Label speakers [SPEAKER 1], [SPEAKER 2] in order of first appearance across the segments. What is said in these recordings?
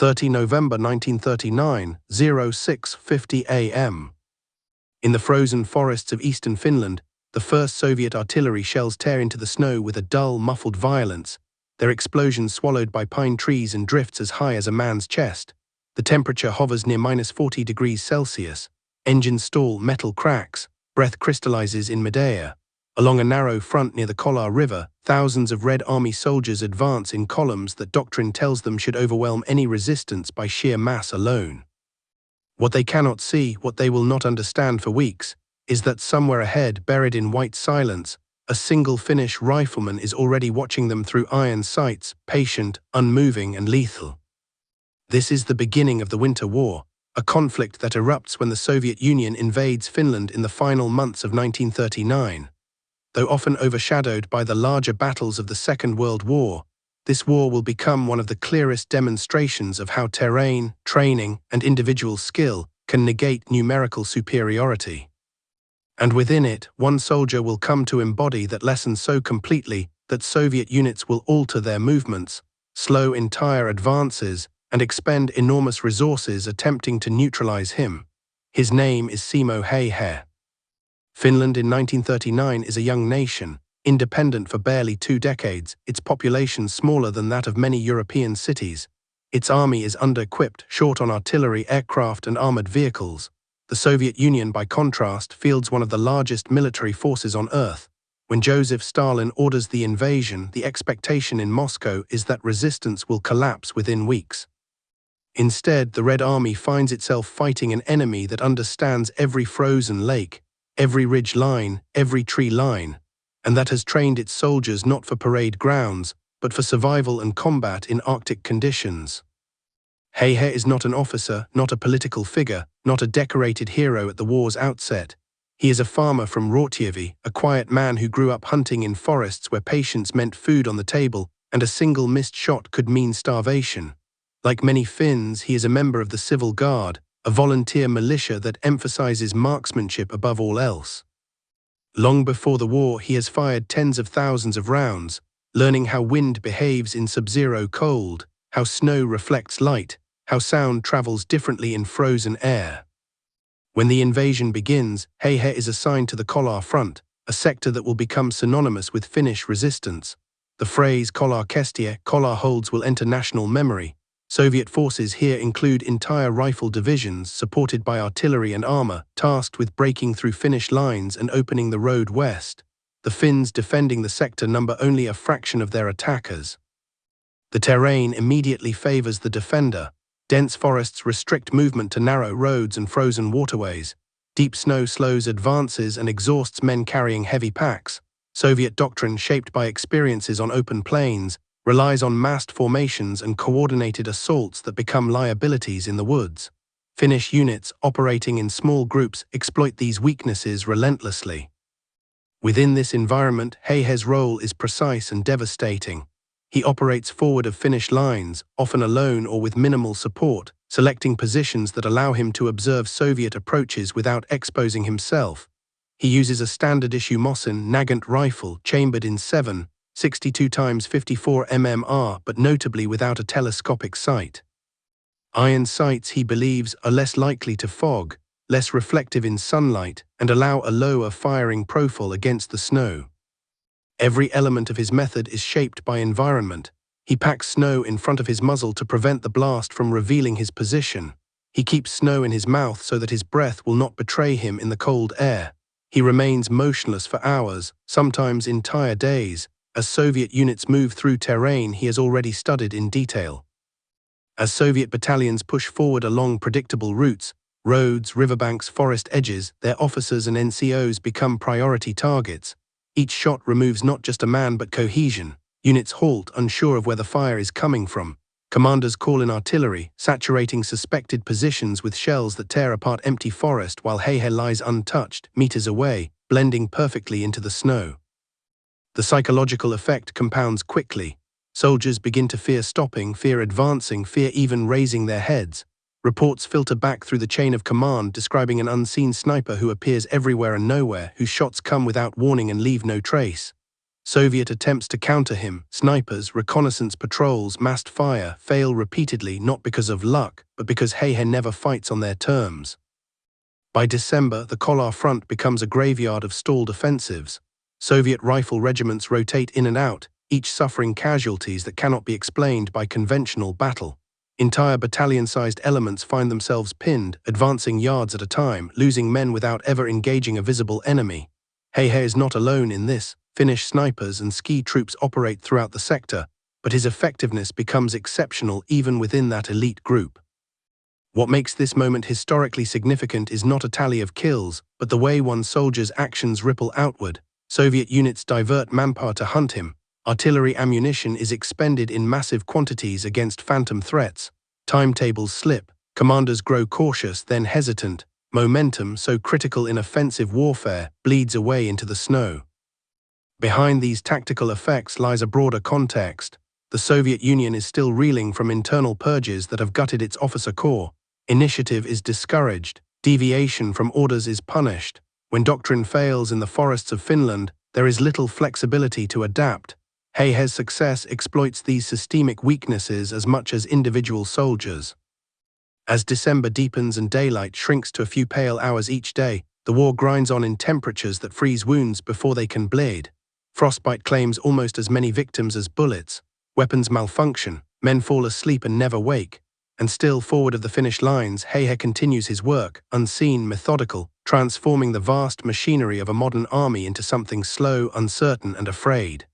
[SPEAKER 1] 30 November 1939, 06:50 a.m. In the frozen forests of eastern Finland, the first Soviet artillery shells tear into the snow with a dull, muffled violence, their explosions swallowed by pine trees and drifts as high as a man's chest. The temperature hovers near -40 degrees Celsius. Engines stall, metal cracks, breath crystallizes in midair. Along a narrow front near the Kolar River, thousands of Red Army soldiers advance in columns that doctrine tells them should overwhelm any resistance by sheer mass alone. What they cannot see, what they will not understand for weeks, is that somewhere ahead, buried in white silence, a single Finnish rifleman is already watching them through iron sights, patient, unmoving, and lethal. This is the beginning of the Winter War, a conflict that erupts when the Soviet Union invades Finland in the final months of 1939. Though often overshadowed by the larger battles of the Second World War, this war will become one of the clearest demonstrations of how terrain, training, and individual skill can negate numerical superiority. And within it, one soldier will come to embody that lesson so completely that Soviet units will alter their movements, slow entire advances, and expend enormous resources attempting to neutralize him. His name is Simo Häyhä. Finland in 1939 is a young nation, independent for barely 2 decades, its population smaller than that of many European cities. Its army is under-equipped, short on artillery, aircraft, and armored vehicles. The Soviet Union, by contrast, fields one of the largest military forces on Earth. When Joseph Stalin orders the invasion, the expectation in Moscow is that resistance will collapse within weeks. Instead, the Red Army finds itself fighting an enemy that understands every frozen lake, every ridge line, every tree line, and that has trained its soldiers not for parade grounds, but for survival and combat in Arctic conditions. Häyhä is not an officer, not a political figure, not a decorated hero at the war's outset. He is a farmer from Rautjärvi, a quiet man who grew up hunting in forests where patience meant food on the table, and a single missed shot could mean starvation. Like many Finns, he is a member of the Civil Guard, a volunteer militia that emphasizes marksmanship above all else. Long before the war, he has fired tens of thousands of rounds, learning how wind behaves in sub-zero cold, how snow reflects light, how sound travels differently in frozen air. When the invasion begins, Häyhä is assigned to the Kolar front, a sector that will become synonymous with Finnish resistance. The phrase Kolar kestie, Kolar holds, will enter national memory. Soviet forces here include entire rifle divisions supported by artillery and armor, tasked with breaking through Finnish lines and opening the road west. The Finns defending the sector number only a fraction of their attackers. The terrain immediately favors the defender. Dense forests restrict movement to narrow roads and frozen waterways. Deep snow slows advances and exhausts men carrying heavy packs. Soviet doctrine, shaped by experiences on open plains, relies on massed formations and coordinated assaults that become liabilities in the woods. Finnish units, operating in small groups, exploit these weaknesses relentlessly. Within this environment, Häyhä's role is precise and devastating. He operates forward of Finnish lines, often alone or with minimal support, selecting positions that allow him to observe Soviet approaches without exposing himself. He uses a standard-issue Mosin Nagant rifle chambered in 7.62x54 mmR, but notably without a telescopic sight. Iron sights, he believes, are less likely to fog, less reflective in sunlight, and allow a lower firing profile against the snow. Every element of his method is shaped by environment. He packs snow in front of his muzzle to prevent the blast from revealing his position. He keeps snow in his mouth so that his breath will not betray him in the cold air. He remains motionless for hours, sometimes entire days, as Soviet units move through terrain he has already studied in detail. As Soviet battalions push forward along predictable routes, roads, riverbanks, forest edges, their officers and NCOs become priority targets. Each shot removes not just a man but cohesion. Units halt, unsure of where the fire is coming from. Commanders call in artillery, saturating suspected positions with shells that tear apart empty forest while Häyhä lies untouched, meters away, blending perfectly into the snow. The psychological effect compounds quickly. Soldiers begin to fear stopping, fear advancing, fear even raising their heads. Reports filter back through the chain of command describing an unseen sniper who appears everywhere and nowhere, whose shots come without warning and leave no trace. Soviet attempts to counter him, snipers, reconnaissance patrols, massed fire, fail repeatedly not because of luck, but because Heihe never fights on their terms. By December, the Kolar front becomes a graveyard of stalled offensives. Soviet rifle regiments rotate in and out, each suffering casualties that cannot be explained by conventional battle. Entire battalion-sized elements find themselves pinned, advancing yards at a time, losing men without ever engaging a visible enemy. Heihe is not alone in this. Finnish snipers and ski troops operate throughout the sector, but his effectiveness becomes exceptional even within that elite group. What makes this moment historically significant is not a tally of kills, but the way one soldier's actions ripple outward. Soviet units divert manpower to hunt him. Artillery ammunition is expended in massive quantities against phantom threats. Timetables slip. Commanders grow cautious, then hesitant. Momentum, so critical in offensive warfare, bleeds away into the snow. Behind these tactical effects lies a broader context. The Soviet Union is still reeling from internal purges that have gutted its officer corps. Initiative is discouraged. Deviation from orders is punished. When doctrine fails in the forests of Finland, there is little flexibility to adapt. Heihe's success exploits these systemic weaknesses as much as individual soldiers. As December deepens and daylight shrinks to a few pale hours each day, the war grinds on in temperatures that freeze wounds before they can bleed. Frostbite claims almost as many victims as bullets. Weapons malfunction, men fall asleep and never wake. And still forward of the Finnish lines, Heihe continues his work, unseen, methodical, transforming the vast machinery of a modern army into something slow, uncertain, and afraid.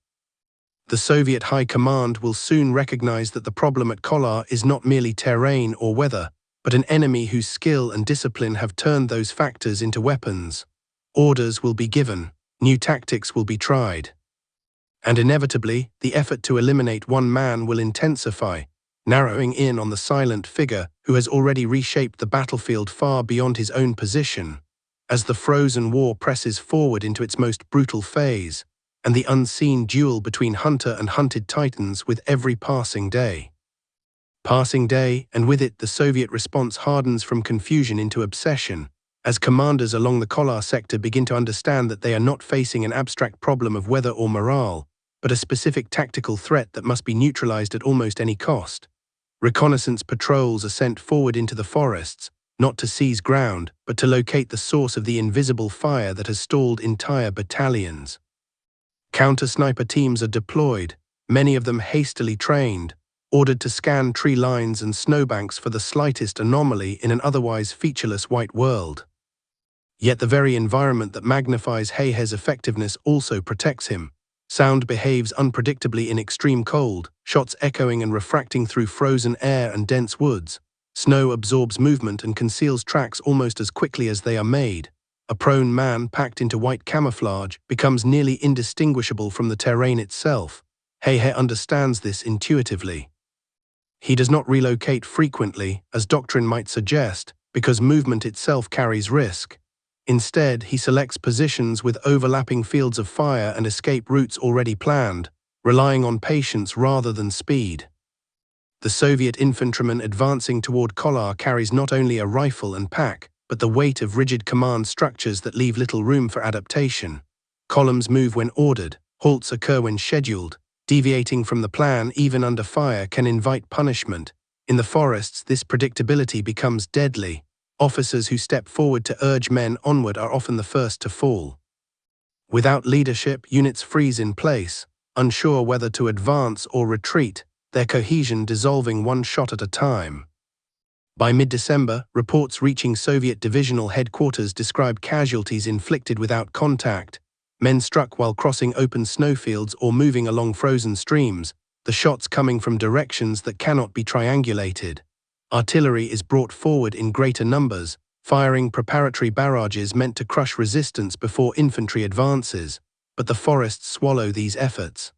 [SPEAKER 1] The Soviet High Command will soon recognize that the problem at Kolar is not merely terrain or weather, but an enemy whose skill and discipline have turned those factors into weapons. Orders will be given. New tactics will be tried. And inevitably, the effort to eliminate one man will intensify, narrowing in on the silent figure who has already reshaped the battlefield far beyond his own position. As the frozen war presses forward into its most brutal phase, and the unseen duel between hunter and hunted titans with every passing day. And with it the Soviet response hardens from confusion into obsession, as commanders along the Kolar sector begin to understand that they are not facing an abstract problem of weather or morale, but a specific tactical threat that must be neutralized at almost any cost. Reconnaissance patrols are sent forward into the forests, not to seize ground, but to locate the source of the invisible fire that has stalled entire battalions. Counter-sniper teams are deployed, many of them hastily trained, ordered to scan tree lines and snowbanks for the slightest anomaly in an otherwise featureless white world. Yet the very environment that magnifies Heihe's effectiveness also protects him. Sound behaves unpredictably in extreme cold, shots echoing and refracting through frozen air and dense woods. Snow absorbs movement and conceals tracks almost as quickly as they are made. A prone man packed into white camouflage becomes nearly indistinguishable from the terrain itself. Heihe understands this intuitively. He does not relocate frequently, as doctrine might suggest, because movement itself carries risk. Instead, he selects positions with overlapping fields of fire and escape routes already planned, relying on patience rather than speed. The Soviet infantryman advancing toward Kolar carries not only a rifle and pack, but the weight of rigid command structures that leave little room for adaptation. Columns move when ordered, halts occur when scheduled. Deviating from the plan, even under fire, can invite punishment. In the forests, this predictability becomes deadly. Officers who step forward to urge men onward are often the first to fall. Without leadership, units freeze in place, unsure whether to advance or retreat, their cohesion dissolving one shot at a time. By mid-December, reports reaching Soviet divisional headquarters describe casualties inflicted without contact, men struck while crossing open snowfields or moving along frozen streams, the shots coming from directions that cannot be triangulated. Artillery is brought forward in greater numbers, firing preparatory barrages meant to crush resistance before infantry advances, but the forests swallow these efforts.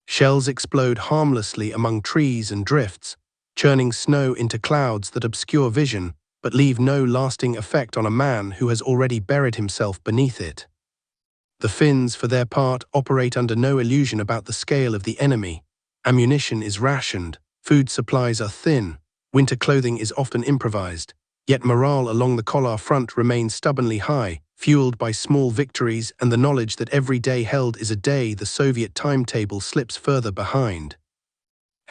[SPEAKER 1] Shells explode harmlessly among trees and drifts, churning snow into clouds that obscure vision but leave no lasting effect on a man who has already buried himself beneath it. The Finns, for their part, operate under no illusion about the scale of the enemy. Ammunition is rationed, food supplies are thin, winter clothing is often improvised. Yet morale along the Kolar front remains stubbornly high, fueled by small victories and the knowledge that every day held is a day the Soviet timetable slips further behind.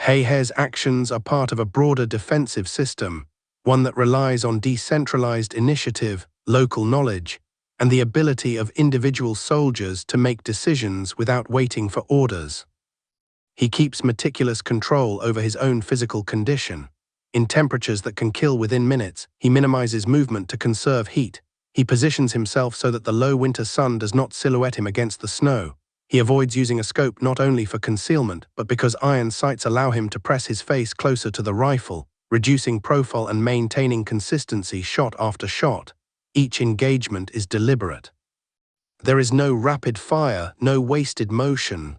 [SPEAKER 1] Hayhe's actions are part of a broader defensive system, one that relies on decentralized initiative, local knowledge, and the ability of individual soldiers to make decisions without waiting for orders. He keeps meticulous control over his own physical condition. In temperatures that can kill within minutes, he minimizes movement to conserve heat. He positions himself so that the low winter sun does not silhouette him against the snow. He avoids using a scope not only for concealment, but because iron sights allow him to press his face closer to the rifle, reducing profile and maintaining consistency shot after shot. Each engagement is deliberate. There is no rapid fire, no wasted motion.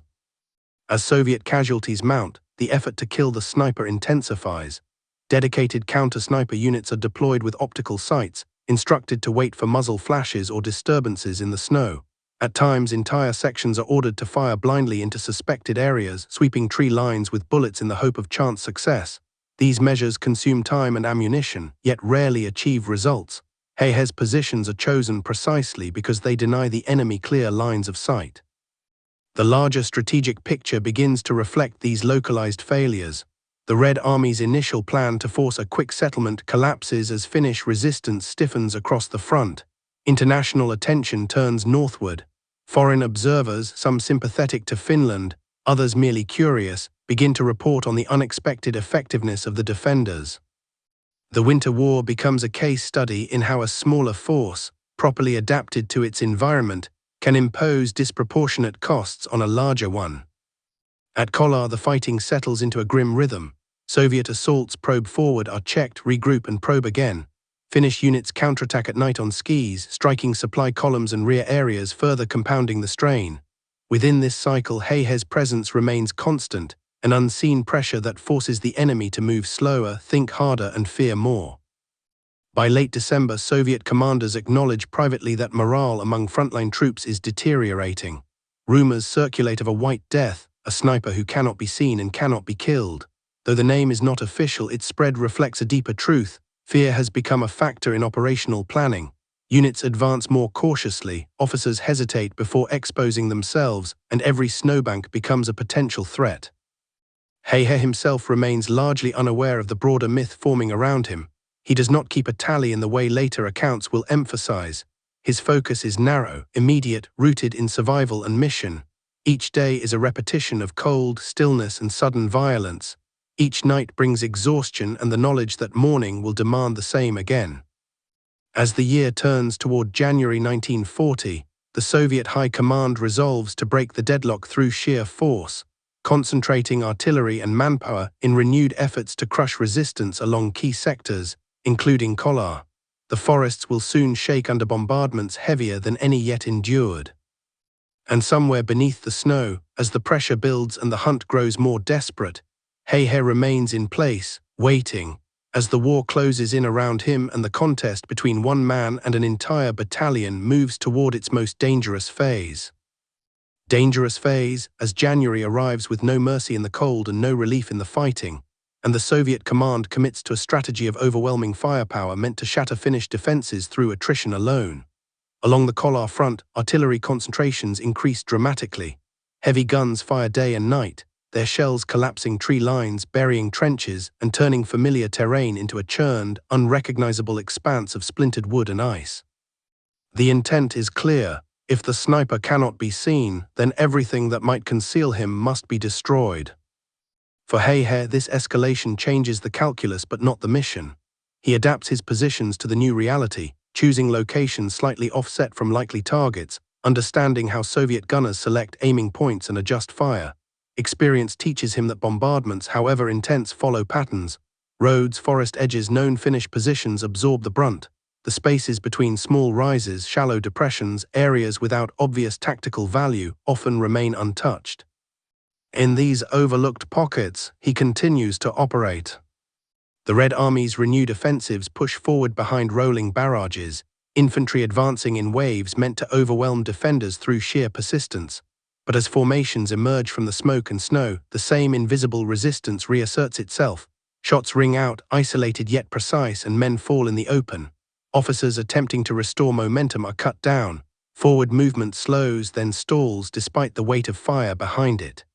[SPEAKER 1] As Soviet casualties mount, the effort to kill the sniper intensifies. Dedicated counter-sniper units are deployed with optical sights, instructed to wait for muzzle flashes or disturbances in the snow. At times, entire sections are ordered to fire blindly into suspected areas, sweeping tree lines with bullets in the hope of chance success. These measures consume time and ammunition, yet rarely achieve results. Hayhe's positions are chosen precisely because they deny the enemy clear lines of sight. The larger strategic picture begins to reflect these localized failures. The Red Army's initial plan to force a quick settlement collapses as Finnish resistance stiffens across the front. International attention turns northward. Foreign observers, some sympathetic to Finland, others merely curious, begin to report on the unexpected effectiveness of the defenders. The Winter War becomes a case study in how a smaller force, properly adapted to its environment, can impose disproportionate costs on a larger one. At Kolar, the fighting settles into a grim rhythm. Soviet assaults probe forward are checked, regroup and probe again. Finnish units counterattack at night on skis, striking supply columns and rear areas, further compounding the strain. Within this cycle, Hayhe's presence remains constant, an unseen pressure that forces the enemy to move slower, think harder and fear more. By late December, Soviet commanders acknowledge privately that morale among frontline troops is deteriorating. Rumors circulate of a White Death, a sniper who cannot be seen and cannot be killed. Though the name is not official, its spread reflects a deeper truth. Fear has become a factor in operational planning. Units advance more cautiously, officers hesitate before exposing themselves, and every snowbank becomes a potential threat. Hayhe himself remains largely unaware of the broader myth forming around him. He does not keep a tally in the way later accounts will emphasize. His focus is narrow, immediate, rooted in survival and mission. Each day is a repetition of cold, stillness and sudden violence. Each night brings exhaustion and the knowledge that morning will demand the same again. As the year turns toward January 1940, the Soviet High Command resolves to break the deadlock through sheer force, concentrating artillery and manpower in renewed efforts to crush resistance along key sectors, including Kolar. The forests will soon shake under bombardments heavier than any yet endured. And somewhere beneath the snow, as the pressure builds and the hunt grows more desperate, Hayhe remains in place, waiting, as the war closes in around him and the contest between one man and an entire battalion moves toward its most dangerous phase. Dangerous phase, as January arrives with no mercy in the cold and no relief in the fighting, and the Soviet command commits to a strategy of overwhelming firepower meant to shatter Finnish defenses through attrition alone. Along the Kolar front, artillery concentrations increase dramatically. Heavy guns fire day and night, their shells collapsing tree lines, burying trenches, and turning familiar terrain into a churned, unrecognizable expanse of splintered wood and ice. The intent is clear. If the sniper cannot be seen, then everything that might conceal him must be destroyed. For Hayhe, this escalation changes the calculus but not the mission. He adapts his positions to the new reality, choosing locations slightly offset from likely targets, understanding how Soviet gunners select aiming points and adjust fire. Experience teaches him that bombardments, however intense, follow patterns. Roads, forest edges, known Finnish positions absorb the brunt. The spaces between small rises, shallow depressions, areas without obvious tactical value often remain untouched. In these overlooked pockets, he continues to operate. The Red Army's renewed offensives push forward behind rolling barrages, infantry advancing in waves meant to overwhelm defenders through sheer persistence. But as formations emerge from the smoke and snow, the same invisible resistance reasserts itself. Shots ring out, isolated yet precise, and men fall in the open. Officers attempting to restore momentum are cut down. Forward movement slows, then stalls despite the weight of fire behind it.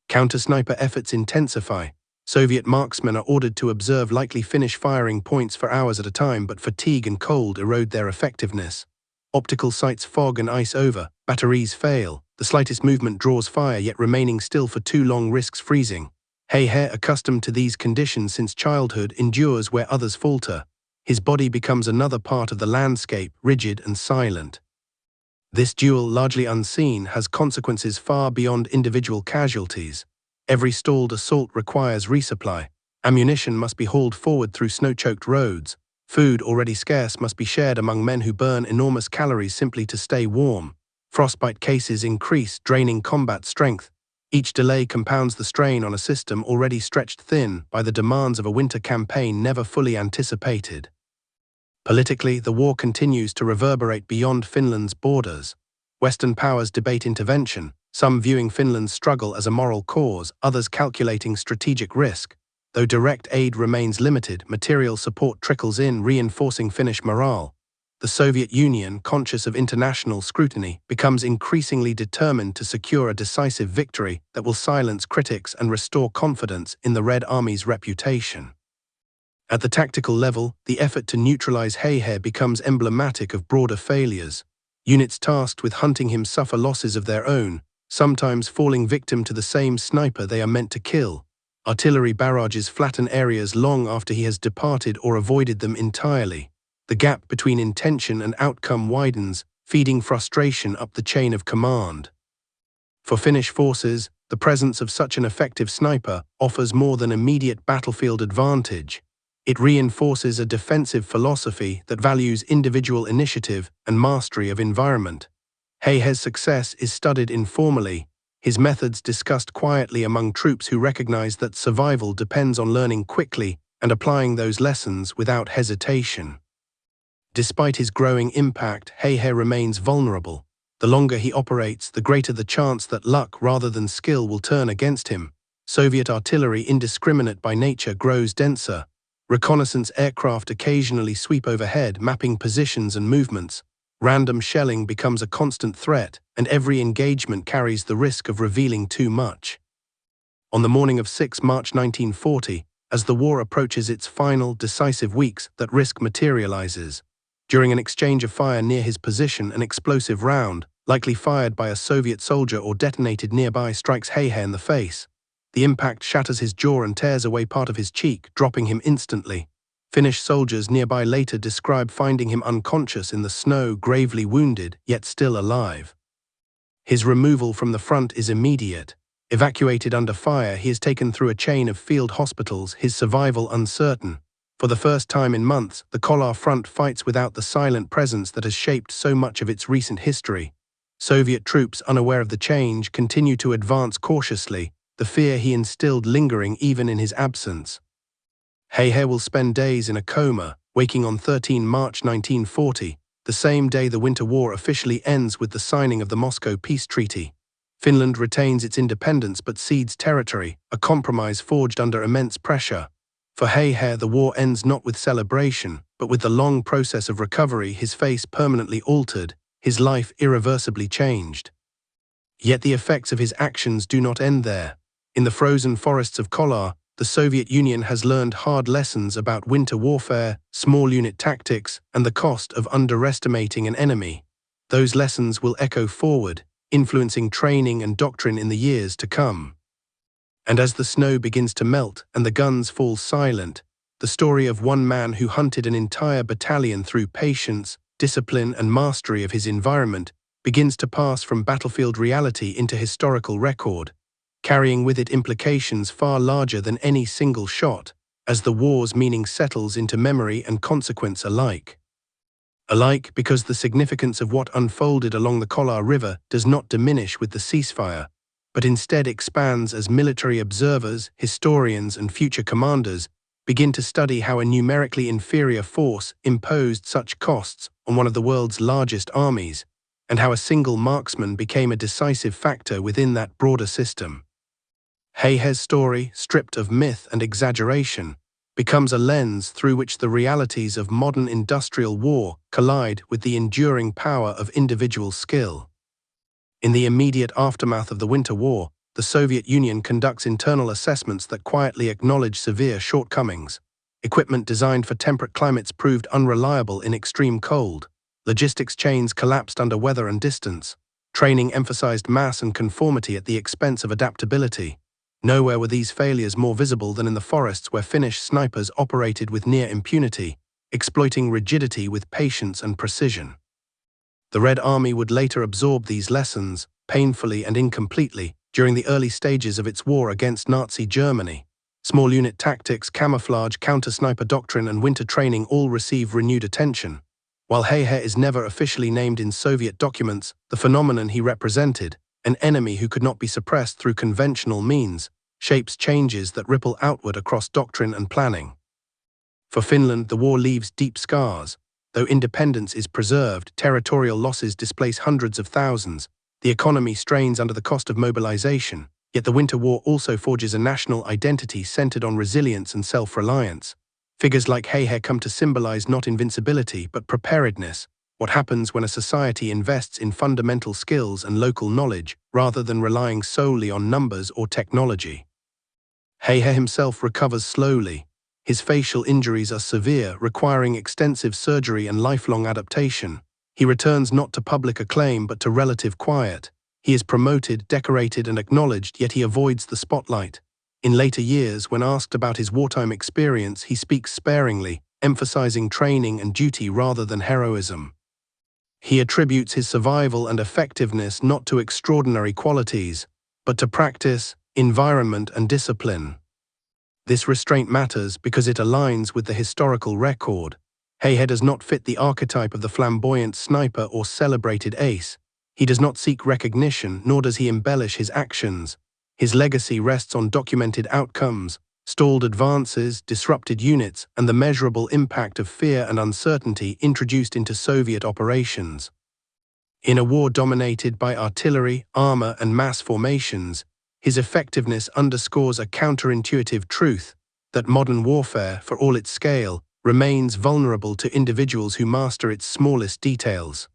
[SPEAKER 1] Counter-sniper efforts intensify. Soviet marksmen are ordered to observe likely Finnish firing points for hours at a time, but fatigue and cold erode their effectiveness. Optical sights fog and ice over, batteries fail, the slightest movement draws fire, yet remaining still for too long risks freezing. He, accustomed to these conditions since childhood, endures where others falter. His body becomes another part of the landscape, rigid and silent. This duel, largely unseen, has consequences far beyond individual casualties. Every stalled assault requires resupply. Ammunition must be hauled forward through snow-choked roads. Food, already scarce, must be shared among men who burn enormous calories simply to stay warm. Frostbite cases increase, draining combat strength. Each delay compounds the strain on a system already stretched thin by the demands of a winter campaign never fully anticipated. Politically, the war continues to reverberate beyond Finland's borders. Western powers debate intervention, some viewing Finland's struggle as a moral cause, others calculating strategic risk. Though direct aid remains limited, material support trickles in, reinforcing Finnish morale. The Soviet Union, conscious of international scrutiny, becomes increasingly determined to secure a decisive victory that will silence critics and restore confidence in the Red Army's reputation. At the tactical level, the effort to neutralize He becomes emblematic of broader failures. Units tasked with hunting him suffer losses of their own, sometimes falling victim to the same sniper they are meant to kill. Artillery barrages flatten areas long after he has departed or avoided them entirely. The gap between intention and outcome widens, feeding frustration up the chain of command. For Finnish forces, the presence of such an effective sniper offers more than immediate battlefield advantage. It reinforces a defensive philosophy that values individual initiative and mastery of environment. He's success is studied informally, his methods discussed quietly among troops who recognize that survival depends on learning quickly and applying those lessons without hesitation. Despite his growing impact, He remains vulnerable. The longer he operates, the greater the chance that luck rather than skill will turn against him. Soviet artillery, indiscriminate by nature, grows denser. Reconnaissance aircraft occasionally sweep overhead, mapping positions and movements. Random shelling becomes a constant threat, and every engagement carries the risk of revealing too much. On the morning of 6 March 1940, as the war approaches its final, decisive weeks, that risk materializes. During an exchange of fire near his position, an explosive round, likely fired by a Soviet soldier or detonated nearby, strikes He in the face. The impact shatters his jaw and tears away part of his cheek, dropping him instantly. Finnish soldiers nearby later describe finding him unconscious in the snow, gravely wounded, yet still alive. His removal from the front is immediate. Evacuated under fire, he is taken through a chain of field hospitals, his survival uncertain. For the first time in months, the Kolar front fights without the silent presence that has shaped so much of its recent history. Soviet troops, unaware of the change, continue to advance cautiously, the fear he instilled lingering even in his absence. He will spend days in a coma, waking on 13 March 1940, the same day the Winter War officially ends with the signing of the Moscow Peace Treaty. Finland retains its independence but cedes territory, a compromise forged under immense pressure. For He, the war ends not with celebration, but with the long process of recovery, his face permanently altered, his life irreversibly changed. Yet the effects of his actions do not end there. In the frozen forests of Kolar, the Soviet Union has learned hard lessons about winter warfare, small unit tactics, and the cost of underestimating an enemy. Those lessons will echo forward, influencing training and doctrine in the years to come. And as the snow begins to melt and the guns fall silent, the story of one man who hunted an entire battalion through patience, discipline, and mastery of his environment begins to pass from battlefield reality into historical record, carrying with it implications far larger than any single shot, as the war's meaning settles into memory and consequence alike. Alike because the significance of what unfolded along the Kolar River does not diminish with the ceasefire, but instead expands as military observers, historians, and future commanders begin to study how a numerically inferior force imposed such costs on one of the world's largest armies, and how a single marksman became a decisive factor within that broader system. Hayes' story, stripped of myth and exaggeration, becomes a lens through which the realities of modern industrial war collide with the enduring power of individual skill. In the immediate aftermath of the Winter War, the Soviet Union conducts internal assessments that quietly acknowledge severe shortcomings. Equipment designed for temperate climates proved unreliable in extreme cold. Logistics chains collapsed under weather and distance. Training emphasized mass and conformity at the expense of adaptability. Nowhere were these failures more visible than in the forests where Finnish snipers operated with near impunity, exploiting rigidity with patience and precision. The Red Army would later absorb these lessons, painfully and incompletely, during the early stages of its war against Nazi Germany. Small unit tactics, camouflage, counter-sniper doctrine, and winter training all receive renewed attention. While Hayhe is never officially named in Soviet documents, the phenomenon he represented, an enemy who could not be suppressed through conventional means, shapes changes that ripple outward across doctrine and planning. For Finland, the war leaves deep scars. Though independence is preserved, territorial losses displace hundreds of thousands. The economy strains under the cost of mobilization. Yet the Winter War also forges a national identity centered on resilience and self-reliance. Figures like Hayhe come to symbolize not invincibility, but preparedness. What happens when a society invests in fundamental skills and local knowledge, rather than relying solely on numbers or technology? Hayhe himself recovers slowly. His facial injuries are severe, requiring extensive surgery and lifelong adaptation. He returns not to public acclaim but to relative quiet. He is promoted, decorated, and acknowledged, yet he avoids the spotlight. In later years, when asked about his wartime experience, he speaks sparingly, emphasizing training and duty rather than heroism. He attributes his survival and effectiveness not to extraordinary qualities, but to practice, environment, and discipline. This restraint matters because it aligns with the historical record. Hayhe does not fit the archetype of the flamboyant sniper or celebrated ace. He does not seek recognition, nor does he embellish his actions. His legacy rests on documented outcomes, stalled advances, disrupted units, and the measurable impact of fear and uncertainty introduced into Soviet operations. In a war dominated by artillery, armor, and mass formations, his effectiveness underscores a counterintuitive truth that modern warfare, for all its scale, remains vulnerable to individuals who master its smallest details.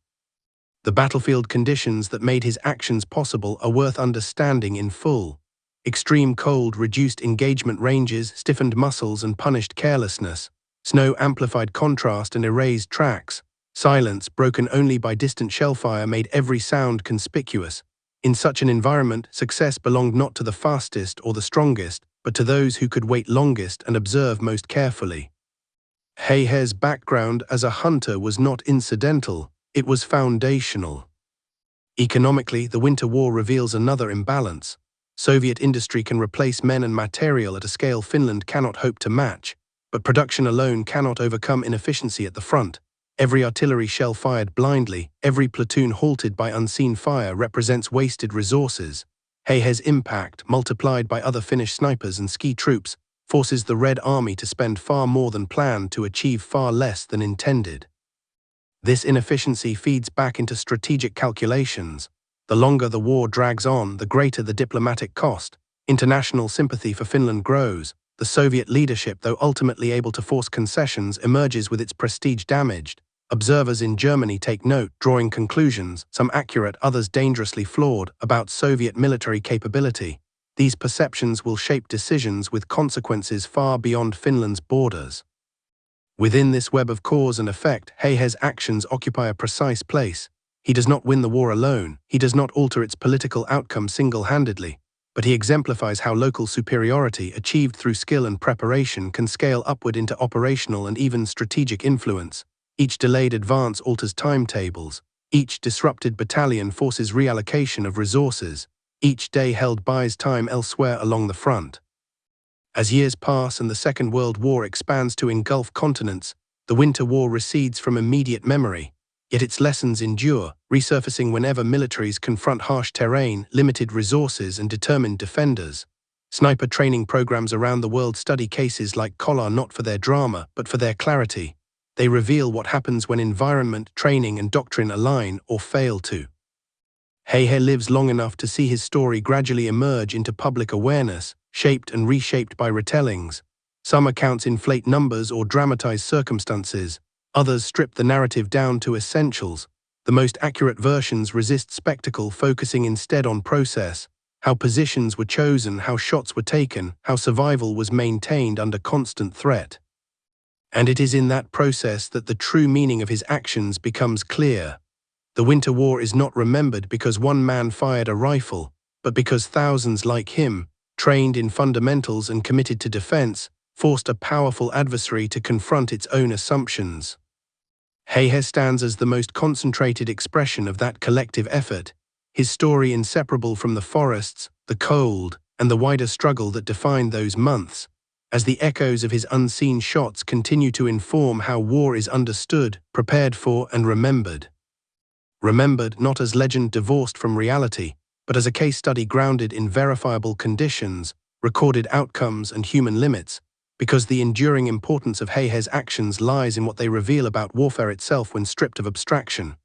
[SPEAKER 1] The battlefield conditions that made his actions possible are worth understanding in full. Extreme cold reduced engagement ranges, stiffened muscles, and punished carelessness. Snow amplified contrast and erased tracks. Silence, broken only by distant shellfire, made every sound conspicuous. In such an environment, success belonged not to the fastest or the strongest, but to those who could wait longest and observe most carefully. Hayhe's background as a hunter was not incidental, it was foundational. Economically, the Winter War reveals another imbalance. Soviet industry can replace men and material at a scale Finland cannot hope to match, but production alone cannot overcome inefficiency at the front. Every artillery shell fired blindly, every platoon halted by unseen fire represents wasted resources. Hayhe's impact, multiplied by other Finnish snipers and ski troops, forces the Red Army to spend far more than planned to achieve far less than intended. This inefficiency feeds back into strategic calculations. The longer the war drags on, the greater the diplomatic cost. International sympathy for Finland grows. The Soviet leadership, though ultimately able to force concessions, emerges with its prestige damaged. Observers in Germany take note, drawing conclusions, some accurate, others dangerously flawed, about Soviet military capability. These perceptions will shape decisions with consequences far beyond Finland's borders. Within this web of cause and effect, Hayhe's actions occupy a precise place. He does not win the war alone, he does not alter its political outcome single-handedly, but he exemplifies how local superiority, achieved through skill and preparation, can scale upward into operational and even strategic influence. Each delayed advance alters timetables. Each disrupted battalion forces reallocation of resources. Each day held buys time elsewhere along the front. As years pass and the Second World War expands to engulf continents, the Winter War recedes from immediate memory. Yet its lessons endure, resurfacing whenever militaries confront harsh terrain, limited resources, and determined defenders. Sniper training programs around the world study cases like Kolar not for their drama, but for their clarity. They reveal what happens when environment, training, and doctrine align or fail to. Heihe lives long enough to see his story gradually emerge into public awareness, shaped and reshaped by retellings. Some accounts inflate numbers or dramatize circumstances, others strip the narrative down to essentials. The most accurate versions resist spectacle, focusing instead on process, how positions were chosen, how shots were taken, how survival was maintained under constant threat. And it is in that process that the true meaning of his actions becomes clear. The Winter War is not remembered because one man fired a rifle, but because thousands like him, trained in fundamentals and committed to defense, forced a powerful adversary to confront its own assumptions. Heihe stands as the most concentrated expression of that collective effort, his story inseparable from the forests, the cold, and the wider struggle that defined those months, as the echoes of his unseen shots continue to inform how war is understood, prepared for, and remembered. Remembered not as legend divorced from reality, but as a case study grounded in verifiable conditions, recorded outcomes, and human limits, because the enduring importance of Heihe's actions lies in what they reveal about warfare itself when stripped of abstraction.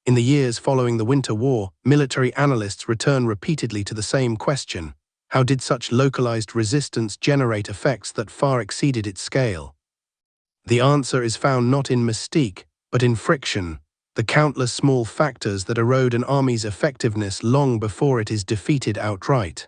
[SPEAKER 1] In the years following the Winter War, military analysts return repeatedly to the same question: how did such localized resistance generate effects that far exceeded its scale? The answer is found not in mystique, but in friction, the countless small factors that erode an army's effectiveness long before it is defeated outright.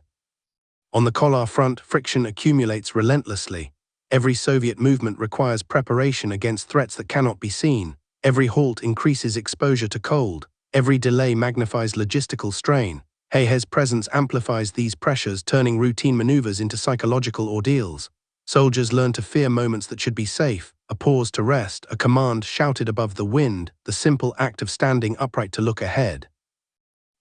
[SPEAKER 1] On the Kolar front, friction accumulates relentlessly. Every Soviet movement requires preparation against threats that cannot be seen. Every halt increases exposure to cold. Every delay magnifies logistical strain. Heihe's presence amplifies these pressures, turning routine maneuvers into psychological ordeals. Soldiers learn to fear moments that should be safe, a pause to rest, a command shouted above the wind, the simple act of standing upright to look ahead.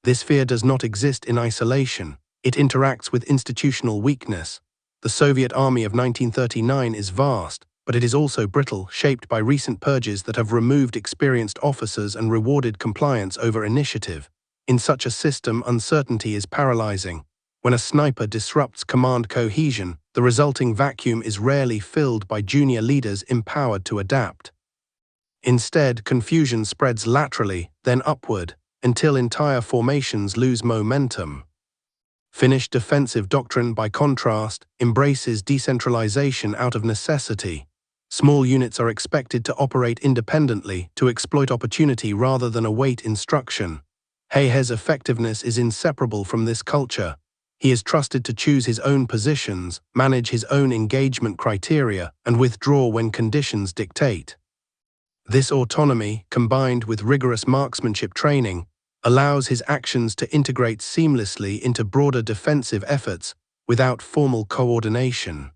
[SPEAKER 1] This fear does not exist in isolation. It interacts with institutional weakness. The Soviet army of 1939 is vast, but it is also brittle, shaped by recent purges that have removed experienced officers and rewarded compliance over initiative. In such a system, uncertainty is paralyzing. When a sniper disrupts command cohesion, the resulting vacuum is rarely filled by junior leaders empowered to adapt. Instead, confusion spreads laterally, then upward, until entire formations lose momentum. Finnish defensive doctrine, by contrast, embraces decentralization out of necessity. Small units are expected to operate independently, to exploit opportunity rather than await instruction. Heihe's effectiveness is inseparable from this culture. He is trusted to choose his own positions, manage his own engagement criteria, and withdraw when conditions dictate. This autonomy, combined with rigorous marksmanship training, allows his actions to integrate seamlessly into broader defensive efforts without formal coordination.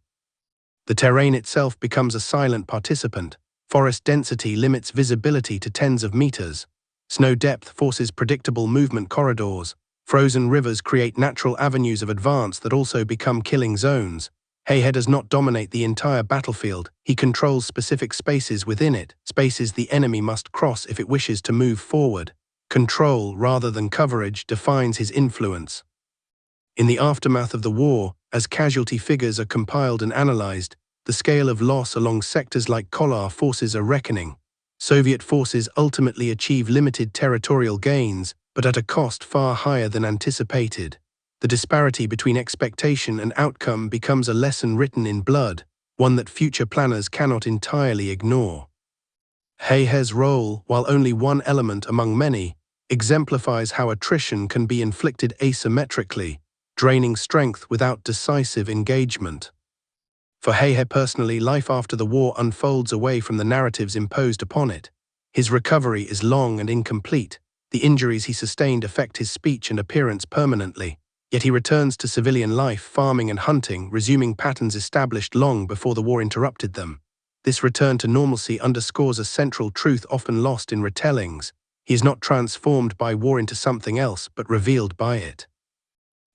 [SPEAKER 1] The terrain itself becomes a silent participant. Forest density limits visibility to tens of meters. Snow depth forces predictable movement corridors. Frozen rivers create natural avenues of advance that also become killing zones. Heihe does not dominate the entire battlefield. He controls specific spaces within it, spaces the enemy must cross if it wishes to move forward. Control, rather than coverage, defines his influence. In the aftermath of the war, as casualty figures are compiled and analyzed, the scale of loss along sectors like Kolar forces a reckoning. Soviet forces ultimately achieve limited territorial gains, but at a cost far higher than anticipated. The disparity between expectation and outcome becomes a lesson written in blood, one that future planners cannot entirely ignore. Heihe's role, while only one element among many, exemplifies how attrition can be inflicted asymmetrically, draining strength without decisive engagement. For Heihe personally, life after the war unfolds away from the narratives imposed upon it. His recovery is long and incomplete. The injuries he sustained affect his speech and appearance permanently. Yet he returns to civilian life, farming and hunting, resuming patterns established long before the war interrupted them. This return to normalcy underscores a central truth often lost in retellings. He is not transformed by war into something else, but revealed by it.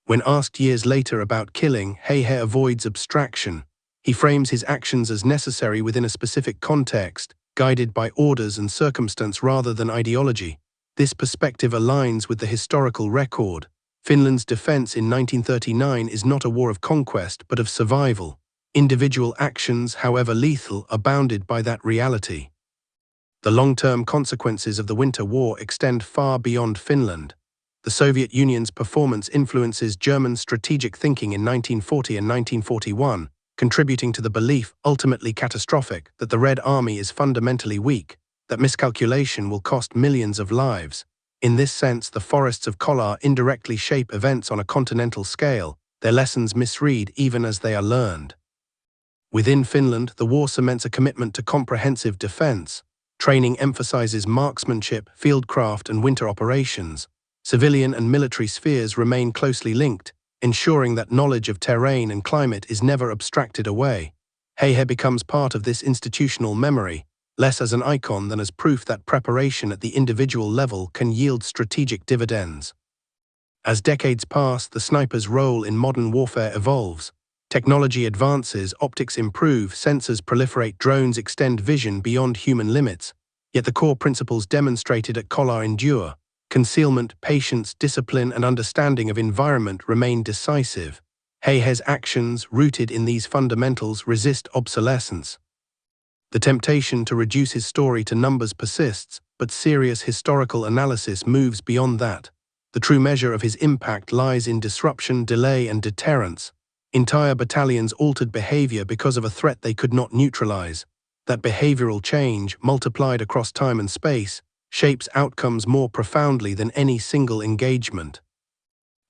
[SPEAKER 1] When asked years later about killing, Heihe avoids abstraction. He frames his actions as necessary within a specific context, guided by orders and circumstance rather than ideology. This perspective aligns with the historical record. Finland's defense in 1939 is not a war of conquest, but of survival. Individual actions, however lethal, are bounded by that reality. The long-term consequences of the Winter War extend far beyond Finland. The Soviet Union's performance influences German strategic thinking in 1940 and 1941, contributing to the belief, ultimately catastrophic, that the Red Army is fundamentally weak, that miscalculation will cost millions of lives. In this sense, the forests of Kolar indirectly shape events on a continental scale, their lessons misread even as they are learned. Within Finland, the war cements a commitment to comprehensive defense. Training emphasizes marksmanship, fieldcraft, and winter operations. Civilian and military spheres remain closely linked, ensuring that knowledge of terrain and climate is never abstracted away. Heihe becomes part of this institutional memory, less as an icon than as proof that preparation at the individual level can yield strategic dividends. As decades pass, the sniper's role in modern warfare evolves. Technology advances, optics improve, sensors proliferate, drones extend vision beyond human limits. Yet the core principles demonstrated at Kolar endure. Concealment, patience, discipline, and understanding of environment remain decisive. Heihe's actions, rooted in these fundamentals, resist obsolescence. The temptation to reduce his story to numbers persists, but serious historical analysis moves beyond that. The true measure of his impact lies in disruption, delay, and deterrence. Entire battalions altered behavior because of a threat they could not neutralize. That behavioral change, multiplied across time and space, shapes outcomes more profoundly than any single engagement.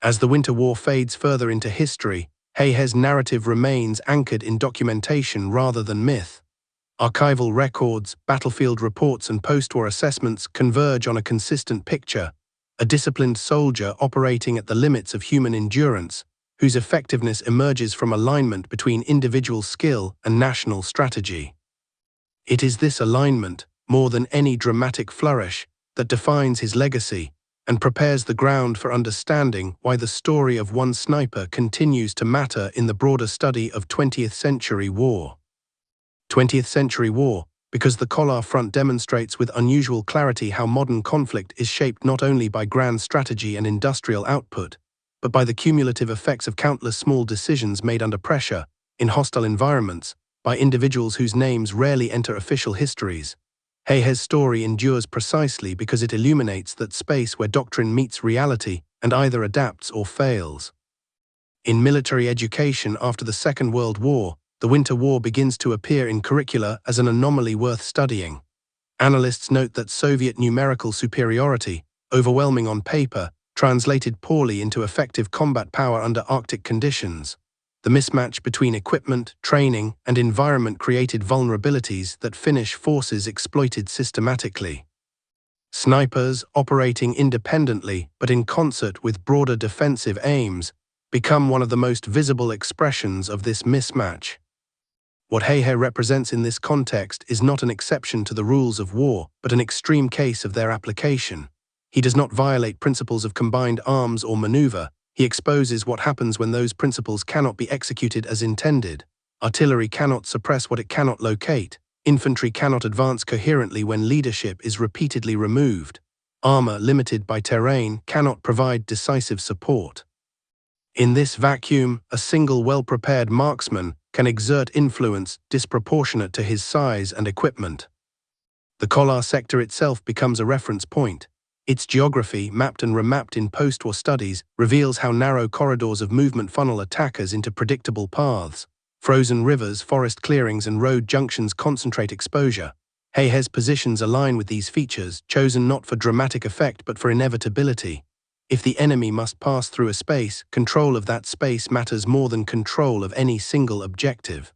[SPEAKER 1] As the Winter War fades further into history, Heihe's narrative remains anchored in documentation rather than myth. Archival records, battlefield reports, and post-war assessments converge on a consistent picture: a disciplined soldier operating at the limits of human endurance, whose effectiveness emerges from alignment between individual skill and national strategy. It is this alignment, more than any dramatic flourish, that defines his legacy and prepares the ground for understanding why the story of one sniper continues to matter in the broader study of 20th century war. 20th century war, because the Kolar Front demonstrates with unusual clarity how modern conflict is shaped not only by grand strategy and industrial output, but by the cumulative effects of countless small decisions made under pressure, in hostile environments, by individuals whose names rarely enter official histories. Heihe's story endures precisely because it illuminates that space where doctrine meets reality and either adapts or fails. In military education after the Second World War, the Winter War begins to appear in curricula as an anomaly worth studying. Analysts note that Soviet numerical superiority, overwhelming on paper, translated poorly into effective combat power under Arctic conditions. The mismatch between equipment, training, and environment created vulnerabilities that Finnish forces exploited systematically. Snipers, operating independently but in concert with broader defensive aims, become one of the most visible expressions of this mismatch. What Heihe represents in this context is not an exception to the rules of war, but an extreme case of their application. He does not violate principles of combined arms or maneuver. He exposes what happens when those principles cannot be executed as intended. Artillery cannot suppress what it cannot locate. Infantry cannot advance coherently when leadership is repeatedly removed. Armor, limited by terrain, cannot provide decisive support. In this vacuum, a single well-prepared marksman can exert influence disproportionate to his size and equipment. The Kolar sector itself becomes a reference point. Its geography, mapped and remapped in post-war studies, reveals how narrow corridors of movement funnel attackers into predictable paths. Frozen rivers, forest clearings, and road junctions concentrate exposure. Heihe's positions align with these features, chosen not for dramatic effect but for inevitability. If the enemy must pass through a space, control of that space matters more than control of any single objective.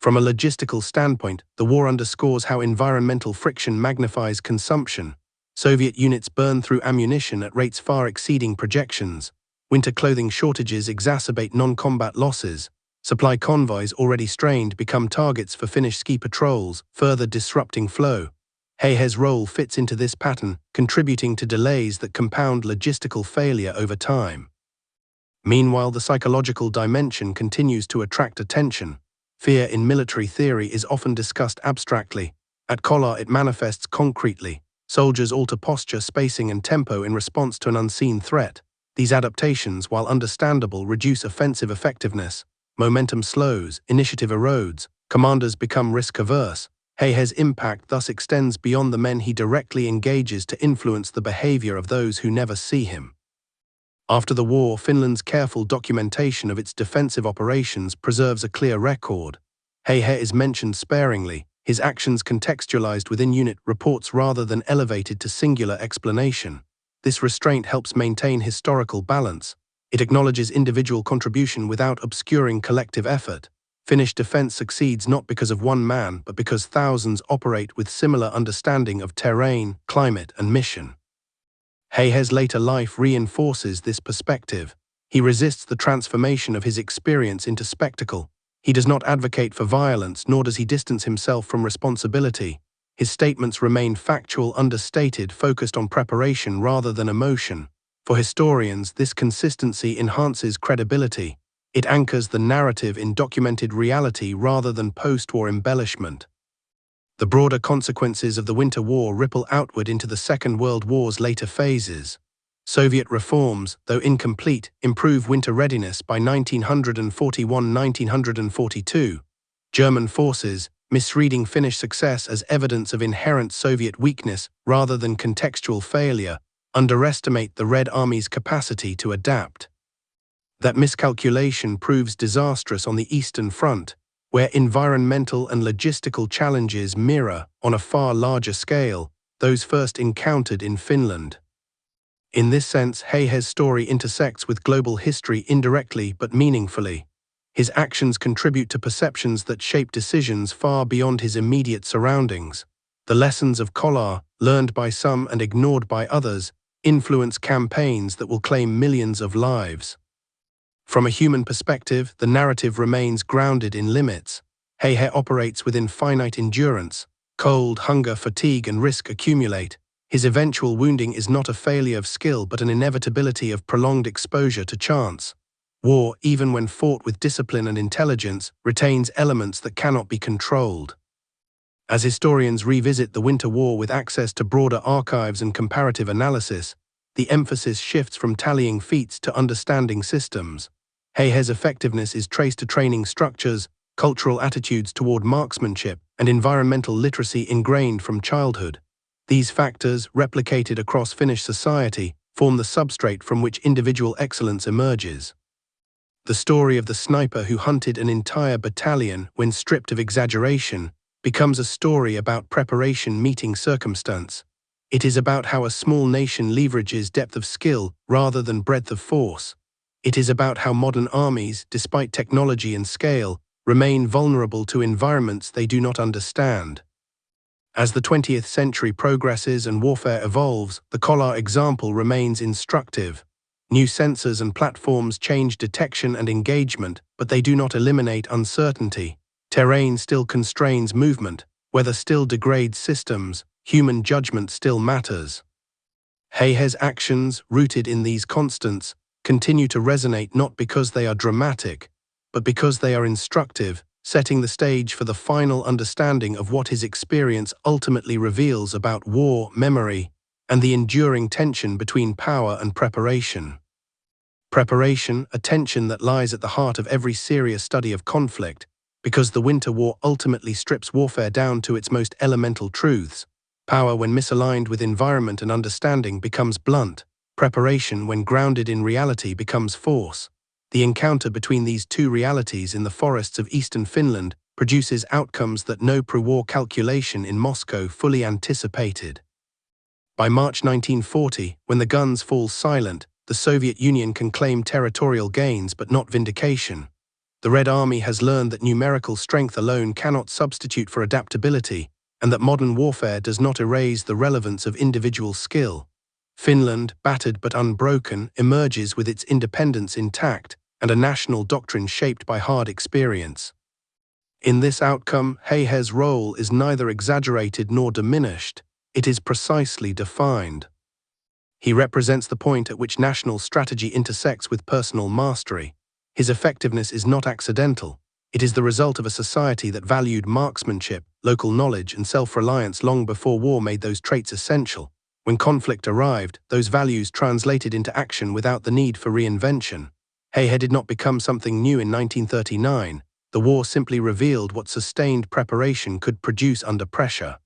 [SPEAKER 1] From a logistical standpoint, the war underscores how environmental friction magnifies consumption. Soviet units burn through ammunition at rates far exceeding projections. Winter clothing shortages exacerbate non-combat losses. Supply convoys already strained become targets for Finnish ski patrols, further disrupting flow. Heihe's role fits into this pattern, contributing to delays that compound logistical failure over time. Meanwhile, the psychological dimension continues to attract attention. Fear in military theory is often discussed abstractly. At Kolar, it manifests concretely. Soldiers alter posture, spacing, and tempo in response to an unseen threat. These adaptations, while understandable, reduce offensive effectiveness. Momentum slows, initiative erodes, commanders become risk-averse. Heihe's impact thus extends beyond the men he directly engages to influence the behavior of those who never see him. After the war, Finland's careful documentation of its defensive operations preserves a clear record. Heihe is mentioned sparingly, his actions contextualized within unit reports rather than elevated to singular explanation. This restraint helps maintain historical balance. It acknowledges individual contribution without obscuring collective effort. Finnish defense succeeds not because of one man, but because thousands operate with similar understanding of terrain, climate, and mission. Heihe's later life reinforces this perspective. He resists the transformation of his experience into spectacle. He does not advocate for violence, nor does he distance himself from responsibility. His statements remain factual, understated, focused on preparation rather than emotion. For historians, this consistency enhances credibility. It anchors the narrative in documented reality rather than post-war embellishment. The broader consequences of the Winter War ripple outward into the Second World War's later phases. Soviet reforms, though incomplete, improve winter readiness by 1941–1942. German forces, misreading Finnish success as evidence of inherent Soviet weakness rather than contextual failure, underestimate the Red Army's capacity to adapt. That miscalculation proves disastrous on the Eastern Front, where environmental and logistical challenges mirror, on a far larger scale, those first encountered in Finland. In this sense, Heihe's story intersects with global history indirectly but meaningfully. His actions contribute to perceptions that shape decisions far beyond his immediate surroundings. The lessons of Kolar, learned by some and ignored by others, influence campaigns that will claim millions of lives. From a human perspective, the narrative remains grounded in limits. Heihe operates within finite endurance. Cold, hunger, fatigue, and risk accumulate. His eventual wounding is not a failure of skill but an inevitability of prolonged exposure to chance. War, even when fought with discipline and intelligence, retains elements that cannot be controlled. As historians revisit the Winter War with access to broader archives and comparative analysis, the emphasis shifts from tallying feats to understanding systems. Heihe's effectiveness is traced to training structures, cultural attitudes toward marksmanship, and environmental literacy ingrained from childhood. These factors, replicated across Finnish society, form the substrate from which individual excellence emerges. The story of the sniper who hunted an entire battalion when stripped of exaggeration becomes a story about preparation meeting circumstance. It is about how a small nation leverages depth of skill rather than breadth of force. It is about how modern armies, despite technology and scale, remain vulnerable to environments they do not understand. As the 20th century progresses and warfare evolves, the Kolar example remains instructive. New sensors and platforms change detection and engagement, but they do not eliminate uncertainty. Terrain still constrains movement, weather still degrades systems, human judgment still matters. Heihe's actions, rooted in these constants, continue to resonate not because they are dramatic, but because they are instructive, setting the stage for the final understanding of what his experience ultimately reveals about war, memory, and the enduring tension between power and preparation. Preparation, a tension that lies at the heart of every serious study of conflict, because the Winter War ultimately strips warfare down to its most elemental truths. Power, when misaligned with environment and understanding, becomes blunt. Preparation, when grounded in reality, becomes force. The encounter between these two realities in the forests of eastern Finland produces outcomes that no pre-war calculation in Moscow fully anticipated. By March 1940, when the guns fall silent, the Soviet Union can claim territorial gains but not vindication. The Red Army has learned that numerical strength alone cannot substitute for adaptability, and that modern warfare does not erase the relevance of individual skill. Finland, battered but unbroken, emerges with its independence intact and a national doctrine shaped by hard experience. In this outcome, Heihe's role is neither exaggerated nor diminished. It is precisely defined. He represents the point at which national strategy intersects with personal mastery. His effectiveness is not accidental. It is the result of a society that valued marksmanship, local knowledge, and self-reliance long before war made those traits essential. When conflict arrived, those values translated into action without the need for reinvention. Heihe did not become something new in 1939. The war simply revealed what sustained preparation could produce under pressure.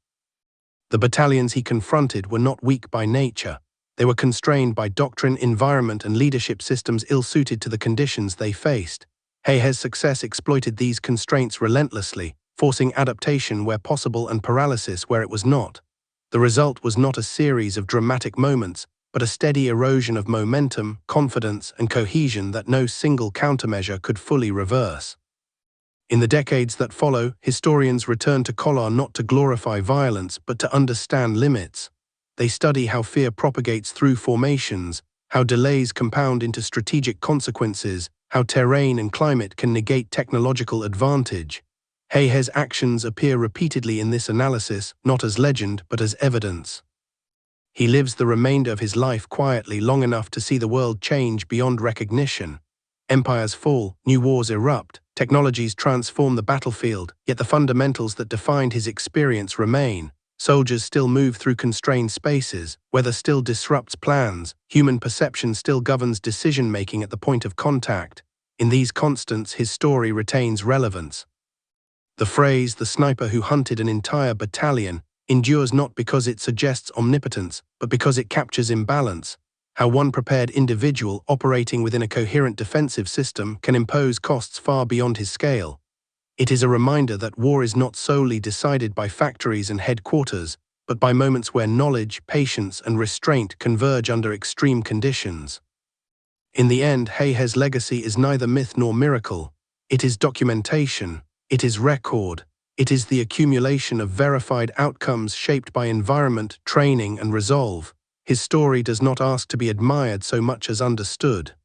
[SPEAKER 1] The battalions he confronted were not weak by nature. They were constrained by doctrine, environment, and leadership systems ill-suited to the conditions they faced. Hay's success exploited these constraints relentlessly, forcing adaptation where possible and paralysis where it was not. The result was not a series of dramatic moments, but a steady erosion of momentum, confidence, and cohesion that no single countermeasure could fully reverse. In the decades that follow, historians return to Kolar not to glorify violence, but to understand limits. They study how fear propagates through formations, how delays compound into strategic consequences, how terrain and climate can negate technological advantage. Hay's actions appear repeatedly in this analysis, not as legend, but as evidence. He lives the remainder of his life quietly long enough to see the world change beyond recognition. Empires fall, new wars erupt, technologies transform the battlefield, yet the fundamentals that defined his experience remain. Soldiers still move through constrained spaces, weather still disrupts plans, human perception still governs decision-making at the point of contact. In these constants, his story retains relevance. The phrase, "the sniper who hunted an entire battalion," endures not because it suggests omnipotence, but because it captures imbalance. How one prepared individual operating within a coherent defensive system can impose costs far beyond his scale. It is a reminder that war is not solely decided by factories and headquarters, but by moments where knowledge, patience, and restraint converge under extreme conditions. In the end, Hay's legacy is neither myth nor miracle. It is documentation, it is record, it is the accumulation of verified outcomes shaped by environment, training, and resolve. His story does not ask to be admired so much as understood.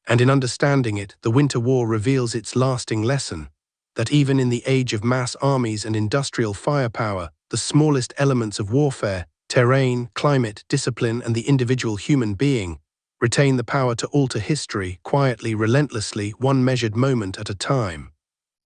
[SPEAKER 1] And in understanding it, the Winter War reveals its lasting lesson, that even in the age of mass armies and industrial firepower, the smallest elements of warfare, terrain, climate, discipline, and the individual human being, retain the power to alter history quietly, relentlessly, one measured moment at a time.